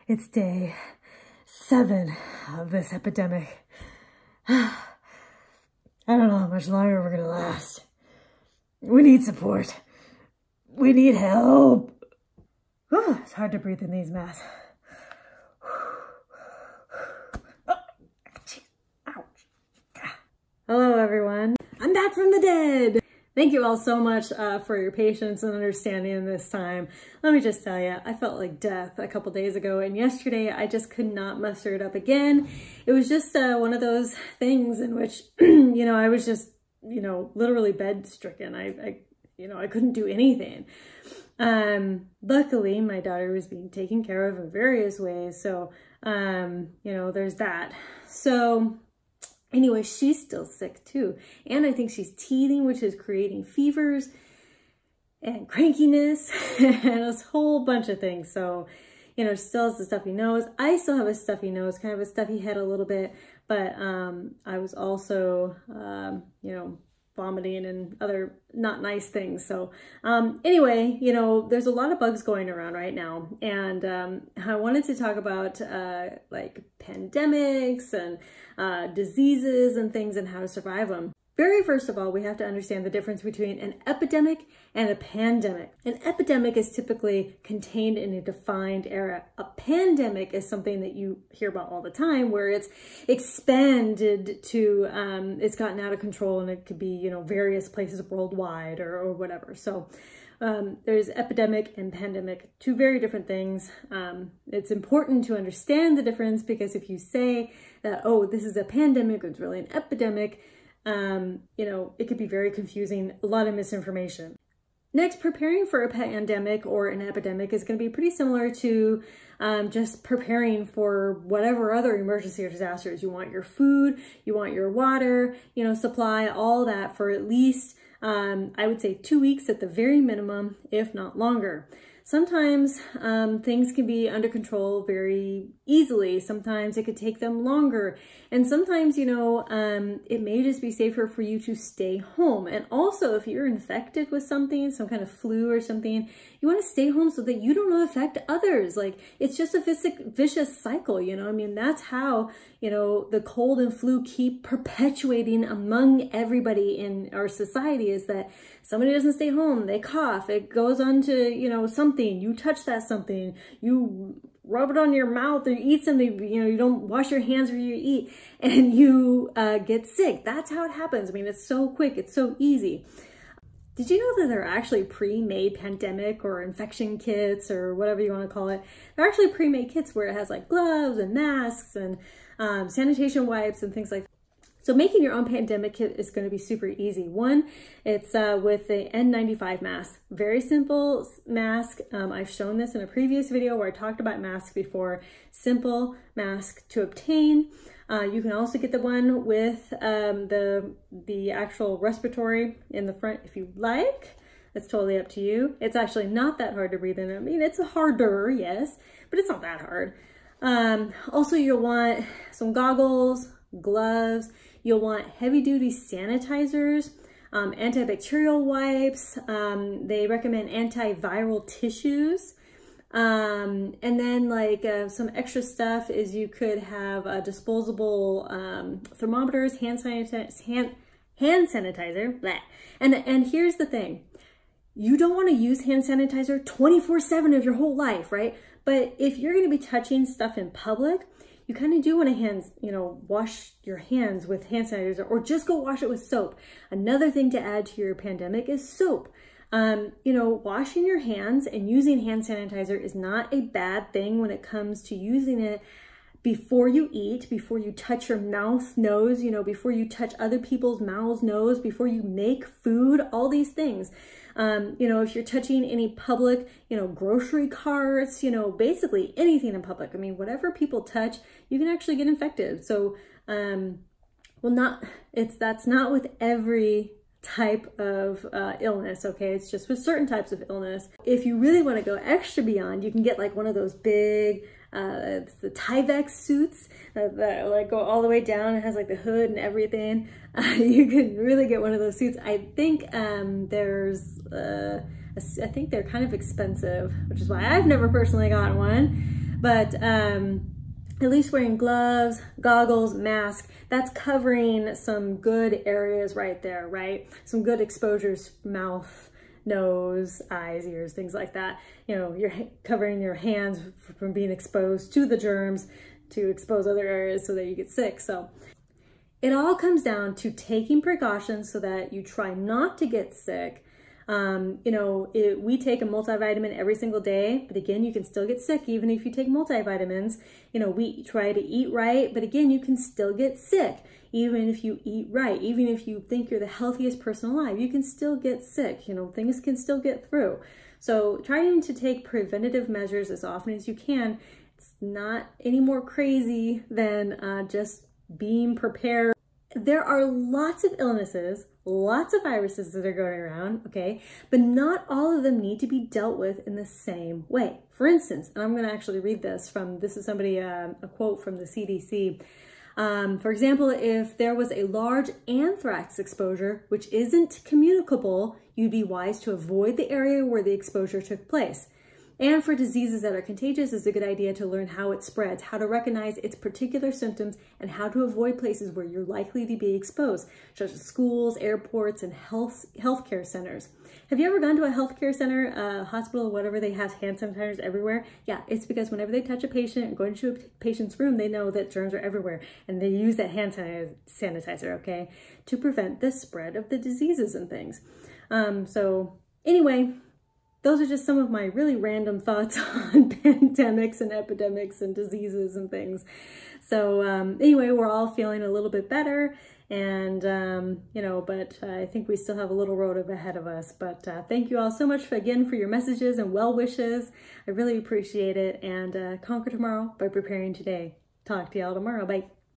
It's day 7 of this epidemic. I don't know how much longer we're gonna last. We need support. We need help. Whew, it's hard to breathe in these masks. Oh, geez. Ouch. Hello, everyone. I'm back from the dead. Thank you all so much for your patience and understanding in this time. Let me just tell you, I felt like death a couple days ago, and yesterday I just could not muster it up again. It was just one of those things in which, you know, I was just, you know, literally bed stricken. I couldn't do anything. Luckily, my daughter was being taken care of in various ways, so, you know, there's that. So anyway, she's still sick too. And I think she's teething, which is creating fevers and crankiness and a whole bunch of things. So, you know, she still has a stuffy nose. I still have a stuffy nose, kind of a stuffy head a little bit, but I was also, you know, vomiting and other not nice things. So anyway, you know, there's a lot of bugs going around right now, and I wanted to talk about like pandemics and diseases and things and how to survive them. Very first of all, we have to understand the difference between an epidemic and a pandemic. An epidemic is typically contained in a defined era. A pandemic is something that you hear about all the time, where it's expanded to, it's gotten out of control, and it could be, you know, various places worldwide or whatever. So there's epidemic and pandemic, two very different things. It's important to understand the difference, because if you say that, oh, this is a pandemic, it's really an epidemic, you know, it could be very confusing, a lot of misinformation. Next, preparing for a pandemic or an epidemic is going to be pretty similar to just preparing for whatever other emergency or disasters. You want your food, you want your water, you know, supply, all that for at least, I would say 2 weeks at the very minimum, if not longer. Sometimes things can be under control very easily. Sometimes it could take them longer. And sometimes, you know, it may just be safer for you to stay home. And also, if you're infected with something, some kind of flu or something, you want to stay home so that you don't affect others. Like, it's just a vicious cycle, you know? I mean, that's how, you know, the cold and flu keep perpetuating among everybody in our society, is that somebody doesn't stay home, they cough, it goes on to, you know, something, you touch that something, you rub it on your mouth, or you eat something, you know, you don't wash your hands before you eat, and you get sick. That's how it happens. I mean, it's so quick, it's so easy. Did you know that there are actually pre-made pandemic or infection kits, or whatever you want to call it? There are actually pre-made kits where it has like gloves and masks and sanitation wipes and things like that. So making your own pandemic kit is going to be super easy. One, it's with the N95 mask. Very simple mask. I've shown this in a previous video where I talked about masks before. Simple mask to obtain. You can also get the one with the actual respiratory in the front if you like. It's totally up to you. It's actually not that hard to breathe in. I mean, it's harder, yes, but it's not that hard. Also, you'll want some goggles, gloves. You'll want heavy-duty sanitizers, antibacterial wipes. They recommend antiviral tissues. And then like some extra stuff is you could have disposable thermometers, hand sanitizer, blah. And here's the thing. You don't want to use hand sanitizer 24/7 of your whole life, right? But if you're going to be touching stuff in public, you kind of do want to wash your hands with hand sanitizer, or just go wash it with soap. Another thing to add to your pandemic is soap. You know, washing your hands and using hand sanitizer is not a bad thing when it comes to using it before you eat, before you touch your mouth, nose, you know, before you touch other people's mouths, nose, before you make food, all these things. You know, if you're touching any public, you know, grocery carts, you know, basically anything in public. I mean, whatever people touch, you can actually get infected. So, well, that's not with every type of illness, okay? It's just with certain types of illness. If you really want to go extra beyond, you can get like one of those big, it's the Tyvek suits that like go all the way down. It has like the hood and everything. You can really get one of those suits. I think I think they're kind of expensive, which is why I've never personally gotten one. But at least wearing gloves, goggles, mask, that's covering some good areas right there, right? Some good exposures, mouth, nose, eyes, ears, things like that. You know, you're covering your hands from being exposed to the germs to expose other areas so that you get sick. So it all comes down to taking precautions so that you try not to get sick. You know, we take a multivitamin every single day, but again, you can still get sick even if you take multivitamins. You know, we try to eat right, but again, you can still get sick even if you eat right. Even if you think you're the healthiest person alive, you can still get sick. You know, things can still get through. So trying to take preventative measures as often as you can, it's not any more crazy than just being prepared. There are lots of illnesses, lots of viruses that are going around, okay? But not all of them need to be dealt with in the same way. For instance, and I'm going to actually read this from, this is somebody, a quote from the CDC. For example, if there was a large anthrax exposure, which isn't communicable, you'd be wise to avoid the area where the exposure took place. And for diseases that are contagious, it's a good idea to learn how it spreads, how to recognize its particular symptoms, and how to avoid places where you're likely to be exposed, such as schools, airports, and healthcare centers. Have you ever gone to a healthcare center, a hospital, whatever, they have hand sanitizers everywhere? Yeah, it's because whenever they touch a patient and go into a patient's room, they know that germs are everywhere, and they use that hand sanitizer, okay, to prevent the spread of the diseases and things. So anyway, those are just some of my really random thoughts on pandemics and epidemics and diseases and things. So anyway, we're all feeling a little bit better, and you know, but I think we still have a little road ahead of us. But thank you all so much again for your messages and well wishes. I really appreciate it, and conquer tomorrow by preparing today. Talk to y'all tomorrow. Bye.